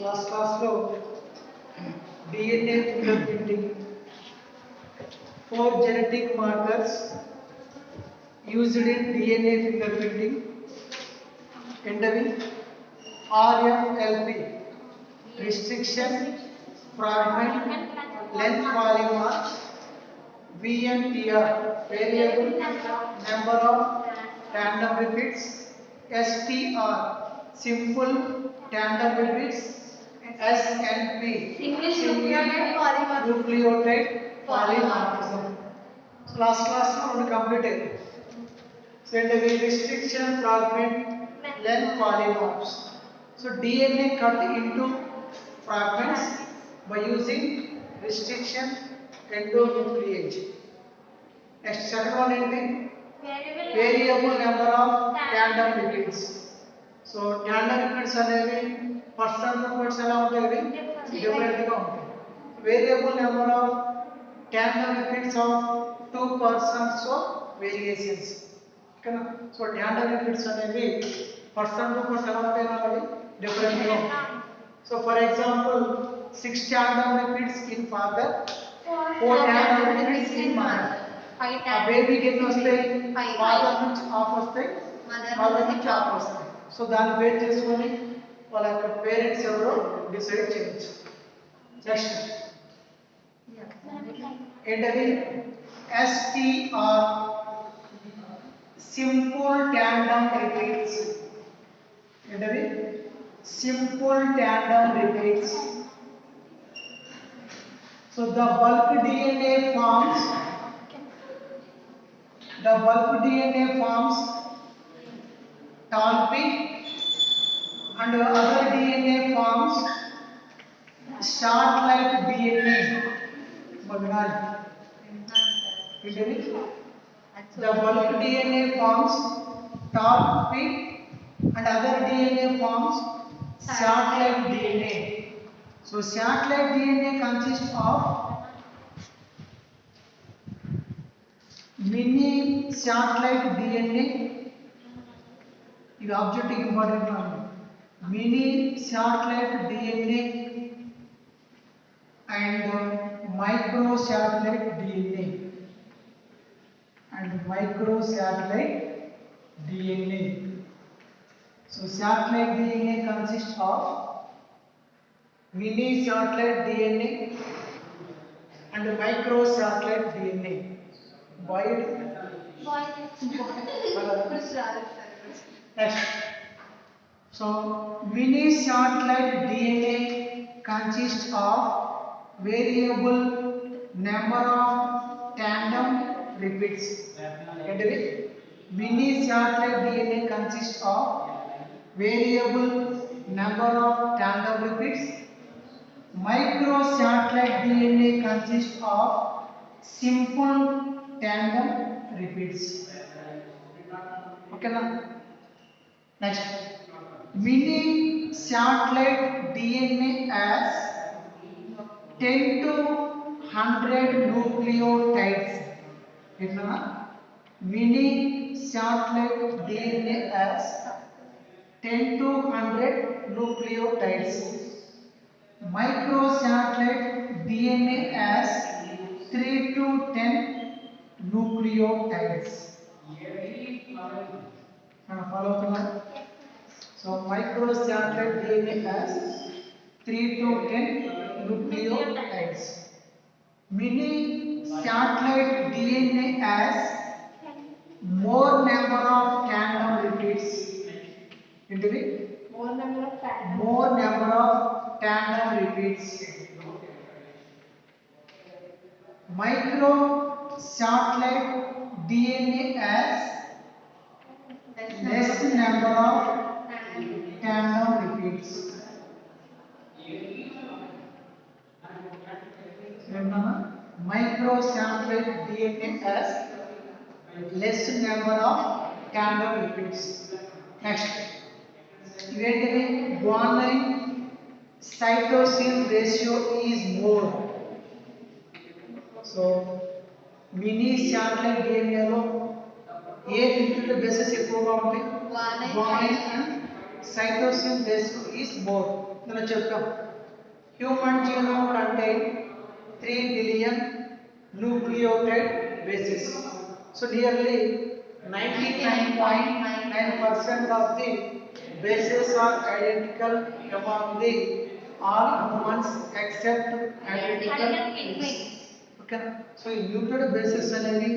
Last class lo DNA fingerprinting, 4 genetic markers used in DNA fingerprinting entering RFLP, restriction, fragment, length polymark, VNTR, variable number of tandem repeats, STR, simple tandem repeats, SNP, single nucleotide polymorphism. So last class we completed. So the restriction, fragment, length polymorphs. So DNA cut into fragments by using restriction endonuclease. Next, second one is variable number of tandem repeats. So tandem repeats అనేవి person to person ఎలా ఉంటాయి different గా ఉంటాయి. Variable number of tandem repeats of two persons so variations. ఓకేనా? So tandem repeats అనేవి person to person ఎలా ఉంటాయి different గా ఉంటాయి. So for example 6 tandem repeats in father, 4 tandem repeats in mother. A babyకి ఎన్ని వస్తాయి? ఫాదర్ నుంచి హాఫ్ వస్తాయి, మదర్ నుంచి హాఫ్ వస్తాయి. సో దాన్ని బేస్ చేసుకొని వాళ్ళ యొక్క పేరెంట్స్ ఎవరో డిసైడ్ చేయొచ్చు. నెక్స్ట్ ఏంటది? STR, simple tandem repeats. ఏంటది? Simple tandem repeats. So the bulk DNA forms tall peak and other DNA forms start like DNA. The bulk DNA forms tall peak and other DNA forms start like DNA. So start like DNA consists of mini satellite DNA. ఇది objective important అండి. Mini satellite DNA and micro satellite DNA so satellite DNA consists of mini satellite DNA and micro satellite DNA. Next, so mini satellite DNA consists of variable number of tandem repeats. Mini satellite DNA consists of variable number of tandem repeats. Micro satellite DNA consists of simple tandem repeats. Okay na? Next, mini satellite DNA has 10 to 100 nucleotides. Mini satellite DNA has 10 to 100 nucleotides. Micro satellite DNA has 3 to 10 nucleotides. Follow the so micro satellite DNA has 3 to 10 nucleotides. Mini satellite DNA has more number of tandem repeats. More number of tandem repeats. Micro satellite DNA has less number of tandem repeats. Micro satellite DNA has less number of tandem repeats. Next, guanine cytosine ratio is more. So mini satellite DNA లో ఏ nucleic bases ఎక్కువగా ఉంటాయి? guanine and cytosine ratio is more. Then cheptam human genome contain 3 billion nucleotide bases. So nearly 99.9% of the bases are identical among the all humans except identical twins. Okay. So in nucleotide bases అనేవి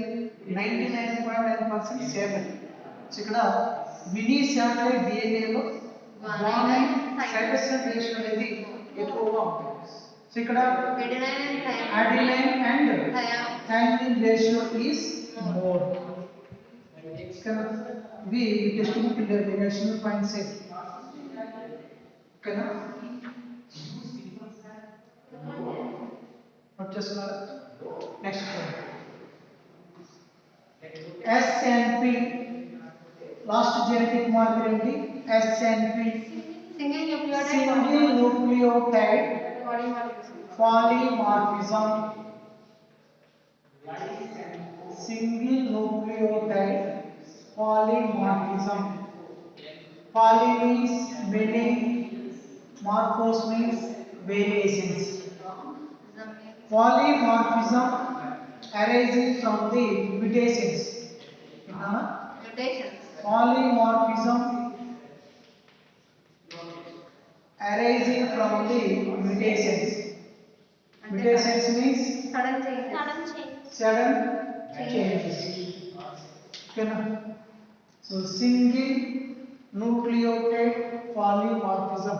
99.9% same. So ఇక్కడ mini satellite DNA లో guanine cytosine ratio అనేది ఎక్కువగా ఉంటుంది. So ఇక్కడ adenine and thymine ratio is more. We testing the relation point set. Okay na? What just next one. S and P. Last genetic marker ఏంటి? S and P. Single nucleotide polymorphism. Single nucleotide polymorphism. Poly means many, morphos means variations. Polymorphism arising from the mutations. Polymorphism arising from the mutations. Mutations means sudden changes. Okay. So single nucleotide polymorphism.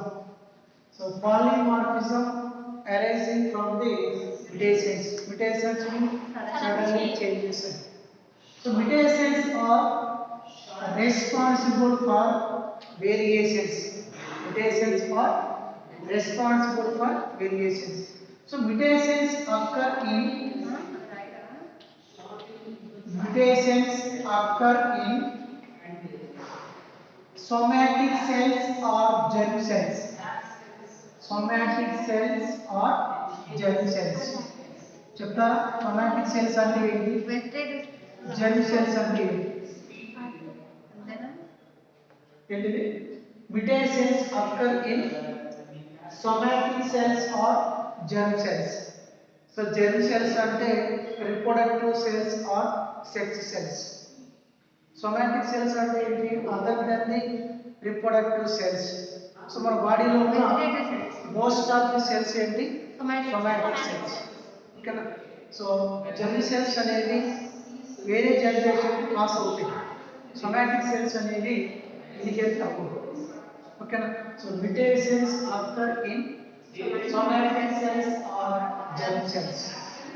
So polymorphism arising from the mutations. Mutations means suddenly changes. So mutations are responsible for variations. Mutations are responsible for variations. So mutations occur in somatic cells or germ cells. Somatic cells or germ cells. చెప్తారా somatic cells అంటే ఏంటి? germ cells అంటే ఏంటి? ఏంటిది? Mutations occur in somatic cells or germ cells. So germ cells అంటే reproductive cells or sex cells. Somatic cells అంటే ఏంటి? Other than the reproductive cells. So మన బాడీలో ఉన్న most of the cells ఏంటి? Somatic cells. ఓకేనా? సో germ cells అనేవి వేరే జనరేషన్ పాస్ అవుతాయి. Somatic cells అనేవి ఇనిషియేట్ అవ్వవు. ఓకేనా? So mutations occur in somatic cells or germ cells.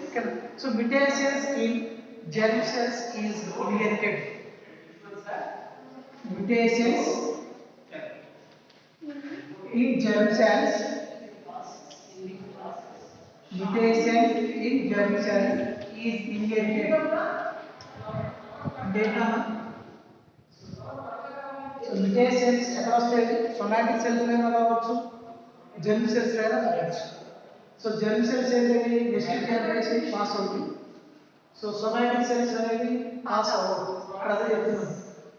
Okay. So mutations in germ cells is inherited. Mutations in germ cells. Mutations in germ cells is inherited. Data. So mutations across the somatic cells lena raavochu, germ cells lena raavochu. So germ cells అనేవి next generation pass అవుతాయి. So somatic cells అనేవి pass అవ్వవు. అక్కడ అదే చెప్తున్నాను.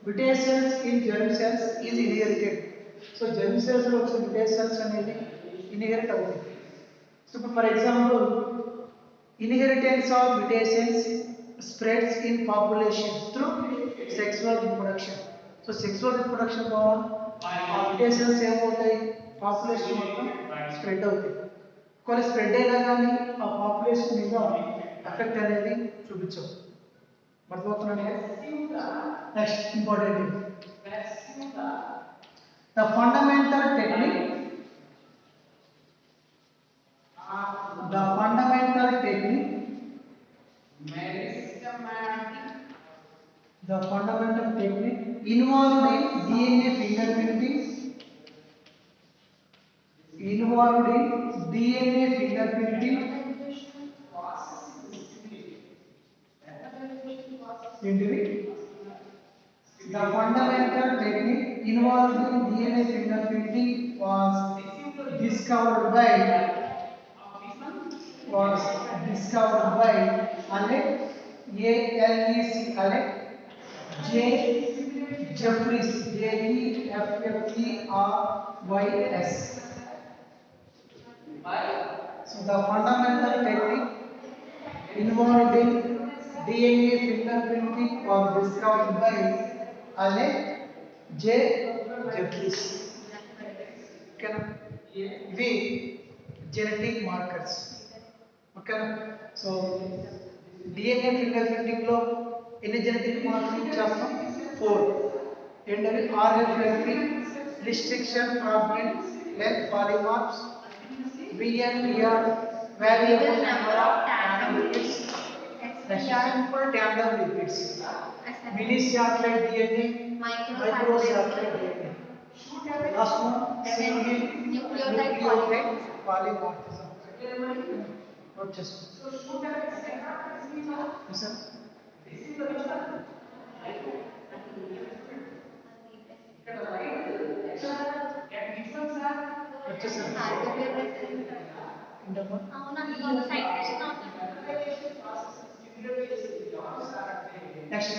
Mutations in germ cells is inherited. So germ cells లో వచ్చే mutations అనేవి inherit అవుతాయి. So for example, inheritance of mutations spreads in population through sexual reproduction. So sexual reproduction ద్వారా ఆ mutations ఏమవుతాయి? పాపులేషన్ మొత్తం స్ప్రెడ్ అవుతాయి. కొన్ని స్ప్రెడ్ అయినా కానీ ఆ పాపులేషన్ మీద ఎఫెక్ట్ అనేది చూపించవు. అర్థమవుతుందండి? Next important the fundamental technique involved in DNA fingerprinting ఏంటిది? The fundamental technique involved in DNA fingerprinting was discovered by Alec, Alec, J. Jeffries, Jeffreys. So the fundamental technique involved in DNA fingerprinting was discovered by Alec J. Jeffries. Okay, we genetic markers. Okay, so DNA fingerprinting లో ఎన్ని genetic markers చేస్తాం? 4. ఏంటవి? RF fragment, restriction fragment, length polymorphs, VNPR, variable number of tandem repeats, simple tandem repeats, mini satellite DNA, microsatellite DNA. Last one, single nucleotide polymorphism. Note just. Yes, sir. Next,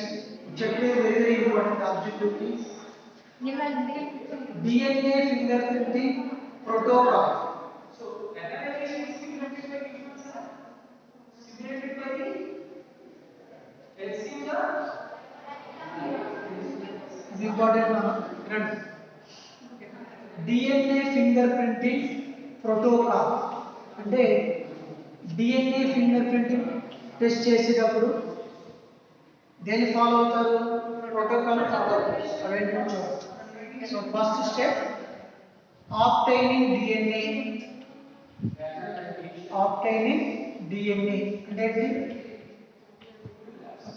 check a very important objective is DNA fingerprinting protocol. Important one. DNA fingerprinting protocol. అంటే DNA fingerprinting test చేసేటప్పుడు దేని follow అవుతారు? Protocol follow అవుతారు. అవేంటో చూడండి. So first step obtaining DNA. అంటే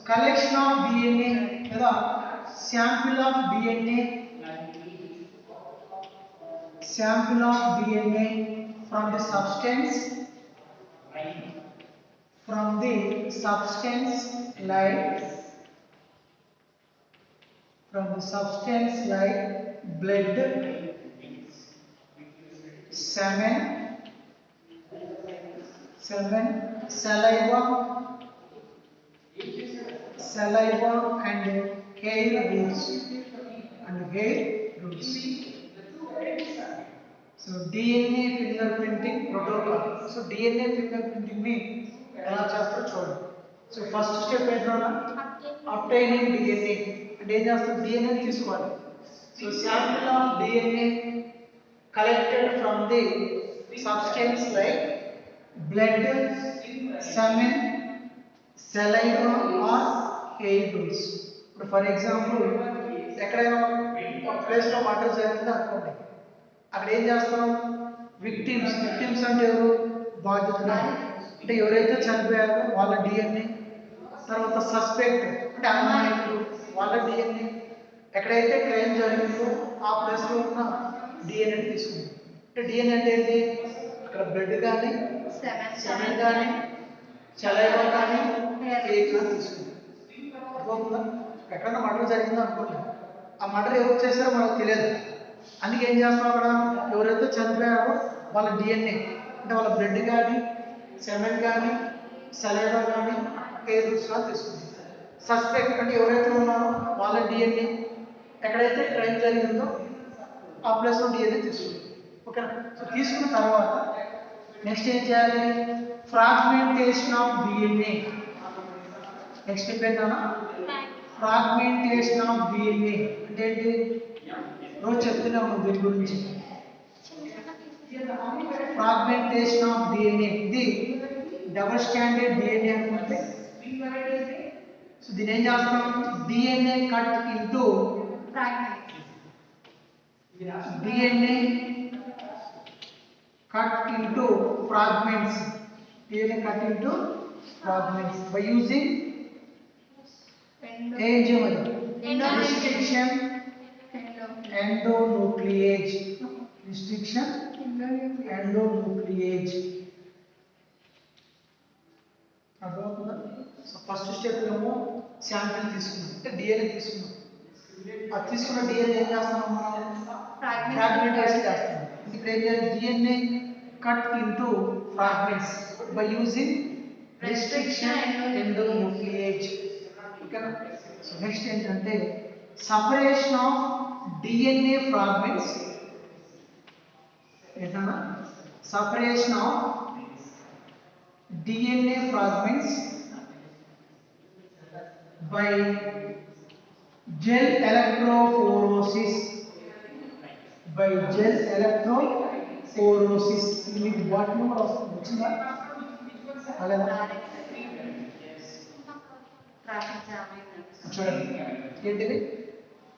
collection of DNA లేదా sample of DNA from the substance like blood, semen, saliva and hair roots. So DNA fingerprinting protocol. So DNA fingerprinting ni ఎలా చేస్తారో చూడండి. So first step ఏంటన్నా obtaining DNA. అంటే ఏం చేస్తారు? DNA తీసుకోవాలి. So sample of DNA collected from the substance like blood, semen, saliva or hair roots. For example, ఎక్కడైనా ఒక ప్లేస్ లో మర్డర్ జరిగింది అనుకోండి. అక్కడ ఏం చేస్తాం? విక్టిమ్స్ అంటే ఎవరు? బాధితులు. అంటే ఎవరైతే చనిపోయారో వాళ్ళ DNA, తర్వాత సస్పెక్ట్ అంటే అమాయకులు వాళ్ళ DNA, ఎక్కడైతే క్రైమ్ జరిగిందో ఆ ప్లేస్ లో ఉన్న DNA తీసుకుంటాం. అంటే DNA అంటే ఏంటి? అక్కడ బ్లడ్ కానీ, సెమెన్ కానీ, సలైవా కానీ, హెయిర్ కానీ తీసుకుంటాం. అర్థమవుతుందా? ఎక్కడన్నా మర్డర్ జరిగిందో అనుకోండి, ఆ మర్డర్ ఎవరు చేశారో మనకు తెలియదు. అందుకే ఏం చేస్తాం? అక్కడ ఎవరైతే చనిపోయారో వాళ్ళ DNA అంటే వాళ్ళ బ్లడ్ కానీ, సెమెన్ కానీ, సలైవా కానీ, హెయిర్ రూట్స్ కానీ తీసుకుంటాం. సస్పెక్ట్ అంటే ఎవరైతే ఉన్నారో వాళ్ళ DNA, ఎక్కడైతే క్రైమ్ జరిగిందో ఆ ప్లేస్లో DNA తీసుకుంటాం. ఓకేనా? సో తీసుకున్న తర్వాత నెక్స్ట్ ఏం చేయాలి? Fragmentation of DNA. Next step ఏంటన్నా? ఫ్రాగ్మెంటేషన్ ఆఫ్ DNA అంటే ఏంటి? రోజు చెప్తూనే ఉన్నాం దీని గురించి. ఫ్రాగ్మెంటేషన్ ఆఫ్ DNA ఇది డబుల్ స్టాండర్డ్ DNA అనుకుంటే, సో దీని ఏం చేస్తాం? DNA cut into fragments. DNA cut into fragments by using restriction endonuclease. అర్థమవుతుందా? సో ఫస్ట్ స్టెప్ ఏమో శాంపిల్ తీసుకున్నాం, అంటే DNA తీసుకున్నాం. అది తీసుకున్న DNA ఏం చేస్తున్నాం? మనం ఫ్రాగ్మెంటేషన్ చేస్తున్నాం. ఇక్కడ ఏం చేయాలి? DNA cut into fragments by using restriction endonuclease. ఓకేనా? సో నెక్స్ట్ ఏంటంటే separation of DNA fragments, separation of DNA fragments by gel electrophoresis, by gel electrophoresis. మీకు వాట్ నెంబర్ వచ్చిందా అలాగా చూడండి ఏంటిది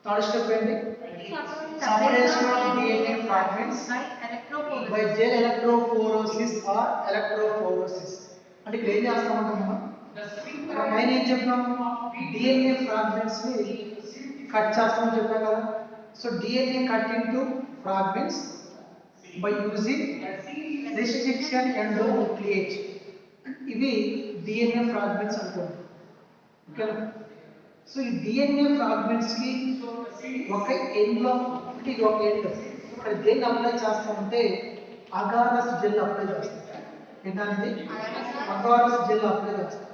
థర్డ్ స్టెప్ ఏంటి separation of DNA fragments by gel electrophoresis or electrophoresis అంటే ఇక్కడ ఏం చేస్తామంటే మనం పైన ఏం చెప్పాము DNA fragments ని కట్ చేస్తామని చెప్పాం కదా so DNA cut into fragments by using restriction endonuclease ఇవి DNA fragments అంటారు ఓకేనా సో ఈ DNA fragments కి ఒక ఎండ్ లో అంటే ఇది ఒక ఎండ్ ఇక్కడ దేన్ని అప్లై చేస్తామంటే అగారస్ జెల్ అప్లై చేస్తాం ఏంటంటే అగారస్ జెల్ అప్లై చేస్తాం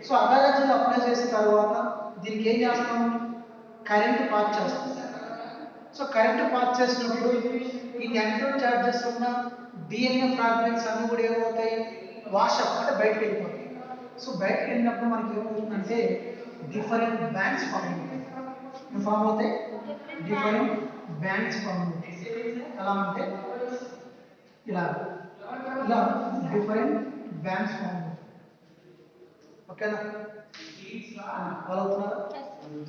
సో అగారస్ జెల్ అప్లై చేసిన తర్వాత దీనికి ఏం చేస్తాం కరెంట్ పాస్ చేస్తాం సో కరెంట్ పాస్ చేసినప్పుడు ఈ నెగటివ్ చార్జెస్ ఉన్న DNA ఫ్రాగ్మెంట్స్ అన్ని కూడా ఏమవుతాయి వాష్ అప్ అంటే బయటకు వెళ్ళిపోతాయి సో బయటకు వెళ్ళినప్పుడు మనకి ఏమవుతుందంటే డిఫరెంట్ బ్యాండ్స్ ఫామ్ అవుతాయి ఫామ్ అవుతాయి డిఫరెంట్ బ్యాండ్స్ ఫామ్ అవుతాయి ఎలా అంటే ఇలా ఇలా డిఫరెంట్ బ్యాండ్స్ ఫామ్ అవుతాయి ఓకేనా ఫాలో అవుతున్నారా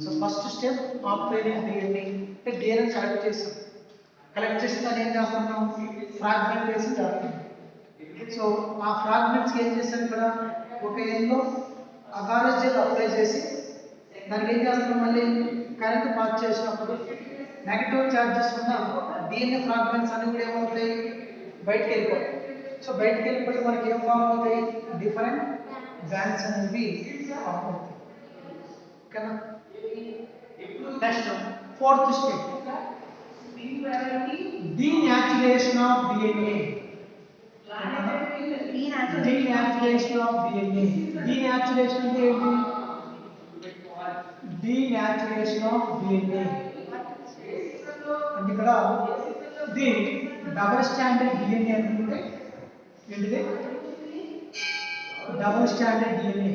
so first step obtaining DNA అంటే DNA కలెక్ట్ చేస్తాం కలెక్ట్ చేసి దాన్ని ఏం చేస్తున్నాం ఫ్రాగ్మెంట్ వేసి చేస్తాం సో ఆ ఫ్రాగ్మెంట్స్కి ఏం చేస్తాం ఇక్కడ ఒక ఎండ్లో అగారస్ జెల్ అప్లై చేసి దానికి ఏం చేస్తున్నాం మళ్ళీ కరెంట్ పాస్ చేసినప్పుడు నెగటివ్ చార్జెస్ ఉన్న DNA ఫ్రాగ్మెంట్స్ అన్ని కూడా ఏమవుతాయి బయటకు వెళ్ళిపోతాయి సో బయటకు వెళ్ళిపోతే మనకి ఏం ఫామ్ అవుతాయి డిఫరెంట్ బ్యాండ్స్ అనేవి ఫామ్ అవుతాయి ఓకేనా next fourth step denaturation of DNA denaturation of DNA denaturation అంటే ఏంటి denaturation of DNA అంటే ఇక్కడ ఇది డబుల్ స్టాండర్డ్ DNA అనుకుంటే ఏంటిది డబుల్ స్టాండర్డ్ DNA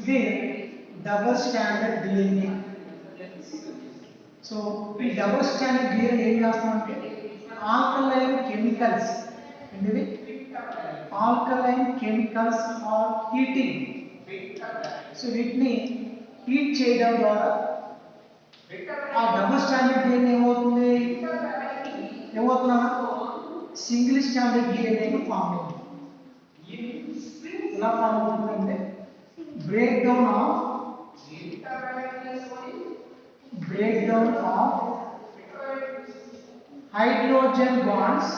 ఇది డబుల్ స్టాండర్డ్ DNA సో ఈ డబుల్ స్టాండర్డ్ DNA ఏం చేస్తామంటే ఆల్కలైన్ కెమికల్స్ ఏంటివి alkaline chemicals are heating so వీటిని హీట్ చేయడం ద్వారా ఆ డబుల్ స్టాండర్డ్ DNA ఏమవుతుంది ఏమవుతున్నా సింగిల్ స్టాండర్డ్ DNA ఫామ్ అవుతుంది ఎలా ఫామ్ అవుతుందంటే breakdown of hydrogen bonds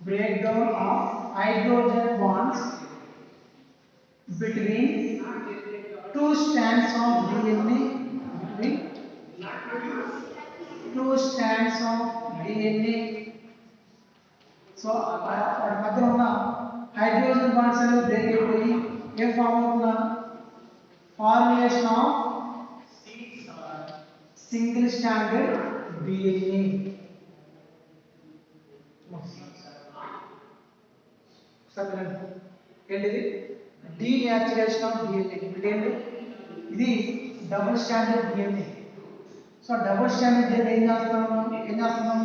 breakdown of hydrogen bonds between two strands of DNA between two strands of DNA so వాటి మధ్య ఉన్న హైడ్రోజన్ బాండ్స్ అనేవి బ్రేక్ అయిపోయి ఏం ఫామ్ అవుతున్నా formation of single standard DNA ఏంటిది డీనేచురేషన్ ఆఫ్ DNA ఏంటి ఇది double standard DNA so double standard DNA ఏం చేస్తున్నాం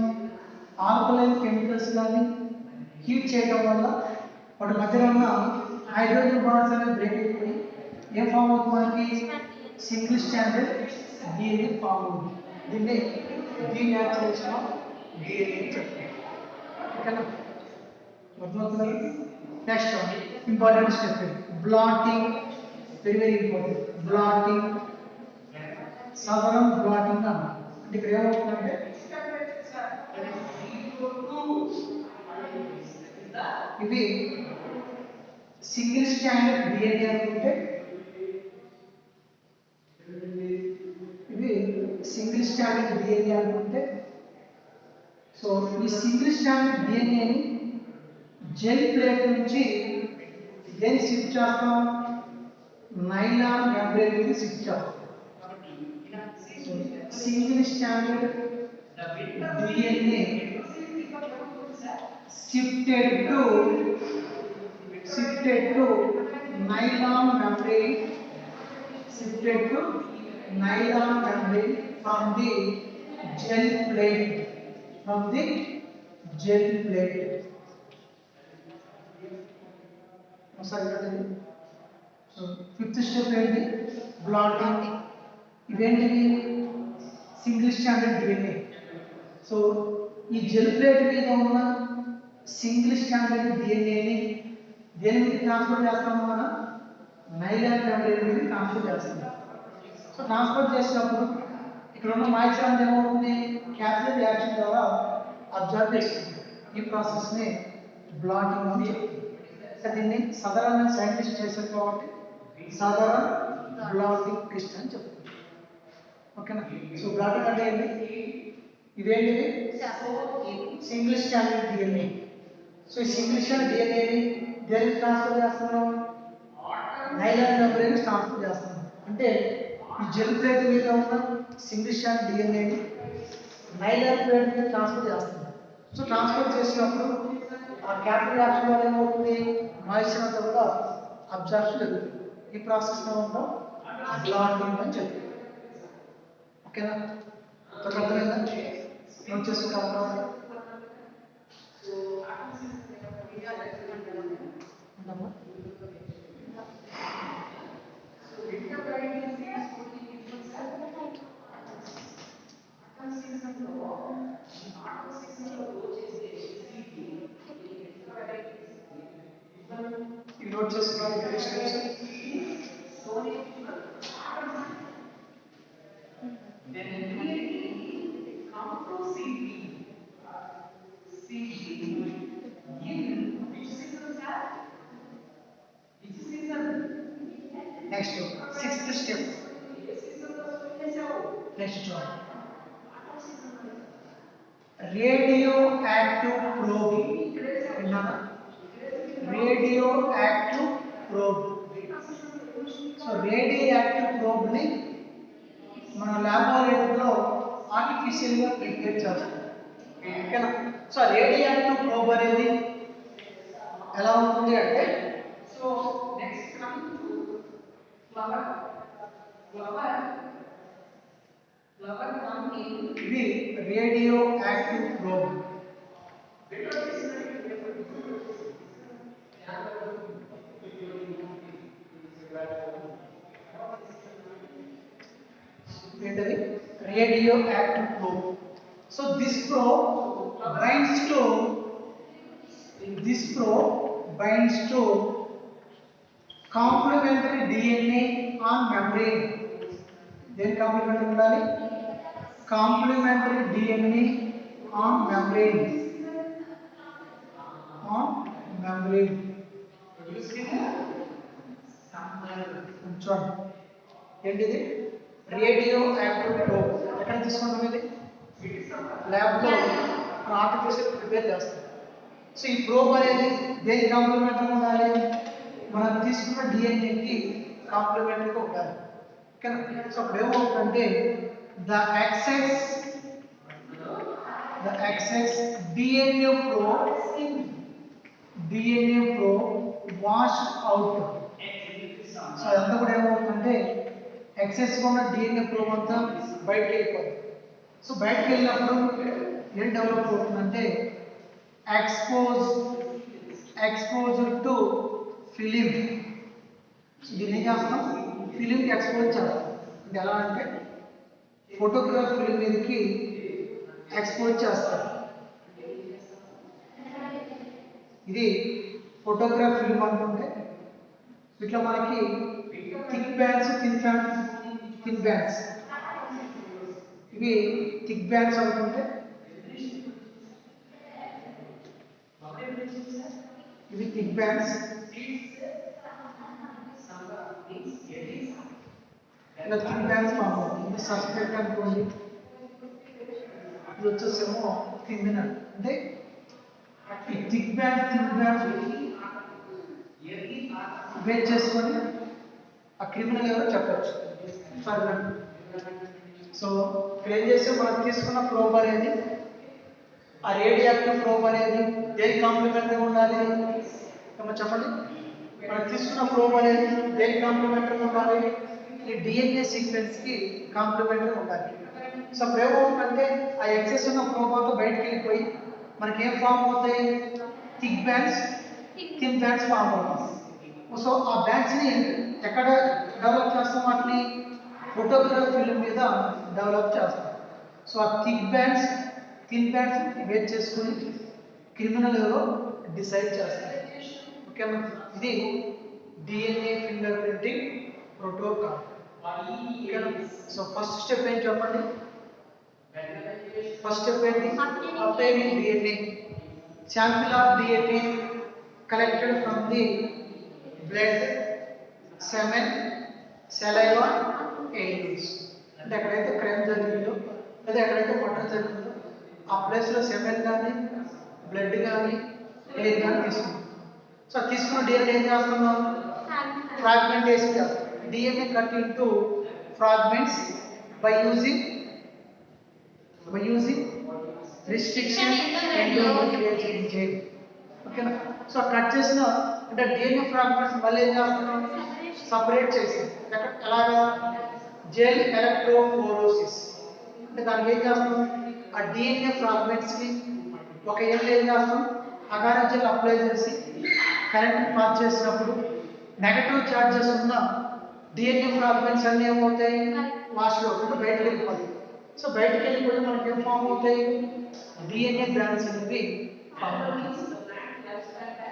ఆల్కలైన్ కెమికల్స్ కానీ హీట్ చేయడం వల్ల వాటి మధ్యలో ఉన్న హైడ్రోజన్ బాండ్స్ అనేవి బ్రేక్ అయిపోయి ఏం ఫామ్ అవుతుంది మనకి సింగిల్ స్టాండర్డ్ DNA ఫామ్ అవుతుంది దీన్ని డీనేచురేషన్ ఆఫ్ DNA చెప్తాం ఓకేనా అర్థమవుతుందా next important step blotting very very important blotting సాధారణ బ్లాటింగ్ అన్న అంటే ఇక్కడ ఏమవుతుందంటే ఇవి సింగిల్ స్టాండర్డ్ DNA అనుకుంటే ఇవి సింగిల్ స్టాండర్డ్ DNA అనుకుంటే సో ఈ సింగిల్ స్ట్రాండ్ డిఎన్ఏని జెల్ ప్లేట్ నుంచి దేని షిఫ్ట్ చేస్తాం, నైలాన్ మెంబ్రేన్ కి షిఫ్ట్ చేస్తాం. Single strand DNA shifted to nylon membrane, shifted to nylon membrane from the gel plate, from the gel plate. So fifth step ఏంటి, blotting. ఇవేంటివి, single standard DNA. So ఈ gel plate మీద ఉన్న single standard డిఎన్ఏని దేని మీద transfer చేస్తాము, మనం nylon membrane మీద ట్రాన్స్ఫర్ చేస్తాం. సో ట్రాన్స్ఫర్ చేసినప్పుడు ఇక్కడ ఉన్న మాయిశ్చర్ అంతా ఏమవుతుంది, క్యాపిలరీ రియాక్షన్ ద్వారా అబ్జర్వ్ చేస్తుంది. ఈ ప్రాసెస్ని బ్లాటింగ్ అని చెప్తుంది. దీన్ని సాధారణ సైంటిస్ట్ చేశారు కాబట్టి సాధారణ బ్లాటింగ్ టెస్ట్ అని చెప్తుంది. ఓకేనా. సో బ్లాటింగ్ అంటే ఏంటి, ఇదేంటిది సింగిల్ స్టాండర్డ్ డిఎన్ఏ. సో ఈ సింగిల్ స్టాండర్డ్ డిఎన్ఏని దేనికి ట్రాన్స్ఫర్ చేస్తున్నాం, నైలాన్ మెంబ్రేన్ ట్రాన్స్ఫర్ చేస్తున్నాం. అంటే ఈ జెల్ ప్లేట్ మీద ఉన్న సింగిల్ స్టాండర్డ్ డిఎన్ఏని నైలాన్ ప్లేట్ మీద ట్రాన్స్ఫర్ చేస్తున్నాం. సో ట్రాన్స్ఫర్ చేసినప్పుడు ఆ క్యాపిలరీ రియాక్షన్ వల్ల ఏమవుతుంది, మాయిశ్చర్ అంతా కూడా అబ్జర్ప్షన్ జరుగుతుంది. ఈ ప్రాసెస్ ఉంటాం బ్లాటింగ్ అని చెప్తుంది. ఓకేనా. అర్థమైందా, నోట్ చేసుకుంటాం. నోట్ చేసుకోవాలి. Next sixth step. Next radio active probe. Radio active probe. So radio active probe ని మన ల్యాబొరేటరీలో ఆర్టిఫిషియల్ గా ప్రిపేర్ చేస్తాం. ఓకేనా. సో రేడియో యాక్టివ్ ప్రోబ్ అనేది ఎలా ఉంటుంది అంటే, so next coming to flower coming, ఇది రేడియో యాక్టివ్ ప్రోబ్. ఏంటది, radio active probe. So this probe binds to complementary DNA on membrane. Then complementary ఉండాలి, complementary DNA on membrane. చూడండి ఏంటిది, radio active probe. ఎక్కడ తీసుకుంటాం ఇది, ల్యాబ్లో ఆర్టిఫిషియల్ ప్రిపేర్ చేస్తాం. సో ఈ ప్రోబ్ అనేది దేనికి కాంప్లిమెంటరీ ఉండాలి, మనం తీసుకున్న డిఎన్ఏకి కాంప్లిమెంటరీగా ఉండాలి. ఓకేనా. సో ఇప్పుడు ఏమవుతుందంటే the excess DNA probe wash out. So అదంతా కూడా ఏమవుతుందంటే ఎక్సెస్గా ఉన్న డిఎన్ఏ ప్రోబ్ అంతా బయటకు వెళ్ళిపోతుంది. సో బయటకు వెళ్ళినప్పుడు ఏం డెవలప్ అవుతుందంటే exposure to film. దీన్ని ఏం చేస్తాం, ఫిలింకి ఎక్స్పోజ్ చేస్తాం. ఇది ఎలా అంటే ఫోటోగ్రాఫ్ ఫిలిం మీదకి ఎక్స్పోజ్ చేస్తాం. ఇది ఫోటోగ్రాఫ్ ఫిలిం అనుకుంటే ఇట్లా మనకి థిక్ బ్యాండ్స్, థిన్ బ్యాండ్స్, ఇవి థిక్ బ్యాండ్స్ అనుకుంటే ఇవి థిక్ బ్యాండ్స్. ఇలా థిక్ బ్యాండ్స్ ఫామ్ అవుతుంది. ఇది సస్పెక్ట్ అనుకోండి, ఇది వచ్చేసేమో క్రిమినల్. అంటే ఈ థిక్ బ్యాండ్స్ బేస్ చేసుకొని ఆ క్రిమినల్ ఎవరో చెప్పచ్చు. సో ఇక్కడ ఏం చేస్తే మనం తీసుకున్న ప్రోబ్ అనేది, ఆ రేడియాక్టివ్ ప్రోబ్ అనేది దేనికి కాంప్లిమెంటరీ ఉండాలి చెప్పండి. మనం తీసుకున్న ప్రోబ్ అనేది దేనికి కాంప్లిమెంటరీ ఉండాలి? ఈ డిఎన్ఏ సీక్వెన్స్ కి కాంప్లిమెంటరీ ఉండాలి. సో ఏమవుతుందంటే ఆ ఎక్సెస్ ఉన్న ప్రోబాతో బయటకు వెళ్ళిపోయి మనకి ఏం ఫామ్ అవుతాయి? Thick bands, thin bands form అవుతాయి. సో ఆ బ్యాండ్స్ ని ఎక్కడ డెవలప్ చేస్తాం? వాటిని ఫోటోగ్రాఫ్ ఫిల్మ్ మీద డెవలప్ చేస్తాం. సో ఆ thick bands, thin bands weight చేసుకుని క్రిమినల్ ఎవరో డిసైడ్ చేస్తారు. ఓకేనా? ఇది డిఎన్ఏ ఫింగర్ ప్రింటింగ్ ప్రోటోకాల్. ఓకేనా? సో ఫస్ట్ స్టెప్ ఏంటి చెప్పండి? ఫస్ట్ స్టెప్ ఏంటి? Obtaining DNA. Sample of DNA collected from the blood, semen, saliva, hairs. అంటే ఎక్కడైతే క్రైమ్ జరిగిందో లేదా ఎక్కడైతే మర్డర్ జరిగిందో ఆ ప్లేస్లో సెమెన్ కానీ, బ్లడ్ కానీ, ఎయిర్ కానీ తీసుకున్నాం. సో తీసుకున్న డిఎన్ఏ ఏం చేస్తున్నాం? ఫ్రాగ్మెంటేషన్ చేస్తాం. DNA cut into fragments by using restriction endonuclease enzyme. ఓకేనా? సో కట్ చేసిన అంటే డిఎన్ఏ ఫ్రాగ్మెంట్స్ మళ్ళీ ఏం చేస్తున్నాం? సపరేట్ చేసి ఎలాగా? Gel electrophoresis. అంటే దానికి ఏం చేస్తాం? ఆ డిఎన్ఏ ఫ్రాగ్మెంట్స్ కి ఒక ఏం చేస్తాం? అగారో జెల్ అప్లై చేసి కరెంట్ పాస్ చేసినప్పుడు నెగటివ్ చార్జెస్ ఉన్న డిఎన్ఏ ఫ్రాగ్మెంట్స్ అన్నీ ఏమవుతాయి? వాష్ అవుతుంది, బయటకు వెళ్ళిపోతాయి. సో బయటకు వెళ్ళిపోయి మనకి ఏం ఫామ్ అవుతాయి? డిఎన్ఏ బ్యాండ్స్ అనేవి ఫామ్ అవుతాయి.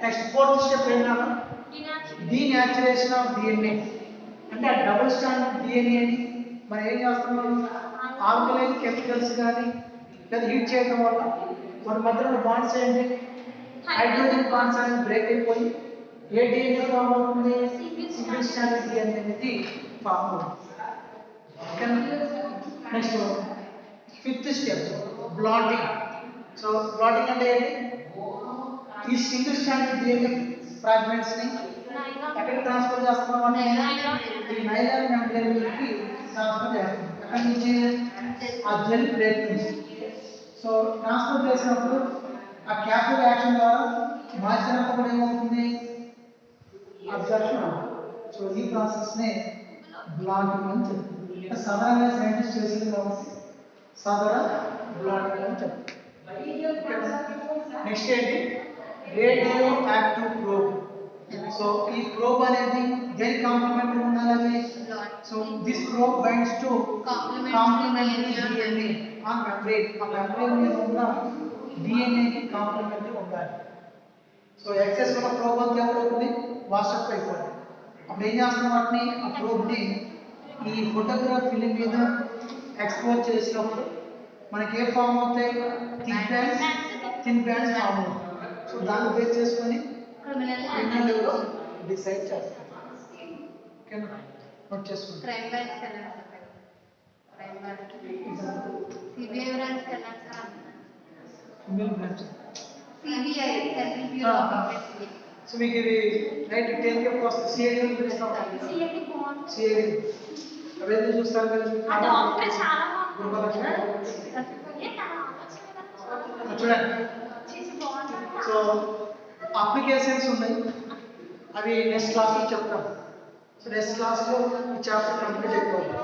నెక్స్ట్ ఫోర్త్ స్టెప్ ఏంటన్నా? Denaturation of DNA. అంటే ఆ డబుల్ స్టాండర్డ్ డిఎన్ఏని మనం ఏం చేస్తున్నాం? ఆల్కలైన్ కెమికల్స్ కానీ లేదా హీట్ చేయడం వల్ల మన మధ్యలో బాండ్స్ ఏంటి? హైడ్రోజన్ బాండ్స్ అనేది బ్రేక్ అయిపోయి ఏ డిఎన్ఏ ఫామ్ అవుతుంది? సింగిల్ స్టాండర్డ్ డిఎన్ఏ అనేది ఫామ్ అవుతుంది. ఓకేనా? Next fifth step blotting. So blotting అంటే ఏంటి? ఈ సింగిల్ స్టాండర్డ్ డిఎన్ఏ ఫ్రాగ్మెంట్స్ ని ఎక్కడ ట్రాన్స్ఫర్ చేస్తున్నాం? అంటే ఈ నైలాన్ మెంబ్రేన్కి ట్రాన్స్ఫర్ చేస్తాం. ఎక్కడి నుంచి? ఆ జెల్ ప్లేట్ నుంచి. సో ట్రాన్స్ఫర్ చేసినప్పుడు ఆ క్యాపిల్ యాక్షన్ ద్వారా మాయిశ్చర్ అంతా కూడా ఏమవుతుంది? అబ్జర్ప్షన్ అవుతుంది. సో ఈ ప్రాసెస్ నే బ్లాటింగ్ అని చెప్తుంది. సాధారణంగా సైంటిస్ట్ చేసింది కాబట్టి సాధారణ బ్లాటింగ్ అని చెప్తుంది. నెక్స్ట్ ఏంటి? Radio active probe. సో ఈ ప్రోబ్ అనేది దేని కాంప్లిమెంటరీ ఉండాలి? So this probe binds to complementary DNA on membrane. ఆ మెంబ్రేన్ మీద ఉన్న డిఎన్ఏ కి కాంప్లిమెంటరీ ఉండాలి. సో ఎక్సెస్ ఉన్న ప్రోబ్ అంతా ఏమవుతుంది? వాషప్ అయిపోతుంది. అప్పుడు ఏం చేస్తున్నాం? వాటిని ఆ ప్రోబ్ని ఈ ఫోటోగ్రాఫ్ ఫిల్మ్ మీద ఎక్స్పోజ్ చేసినప్పుడు మనకి ఏ ఫామ్ అవుతాయి? Thick bands, thin bands form అవుతాయి. సో దాన్ని బేస్ చేసుకొని క్రిమినల్ ఎవరో డిసైడ్ చేస్తారు. ఓకేనా? నోట్ చేసుకోండి. క్రైమ్ బ్రాంచ్ కన్నా క్రైమ్ బ్రాంచ్ సిబిఐ బ్రాంచ్ కన్నా female branch CBI central bureau of investigation. So మీకు ఇది రైట్ 10th కి వస్తుంది. సిఐడి అని పిలుస్తాం. సిఐడి బాగుంది. సిఐడి అవేదో చూస్తారు కదా? ఆ డాక్టర్ చాలా బాగుంది. చూడండి. చేసి బాగుంది. సో అప్లికేషన్స్ ఉన్నాయి, అవి నెక్స్ట్ క్లాస్లో చెప్తాం. సో నెక్స్ట్ క్లాస్లో ఈ చాప్టర్ కంప్లీట్ అయిపోతుంది.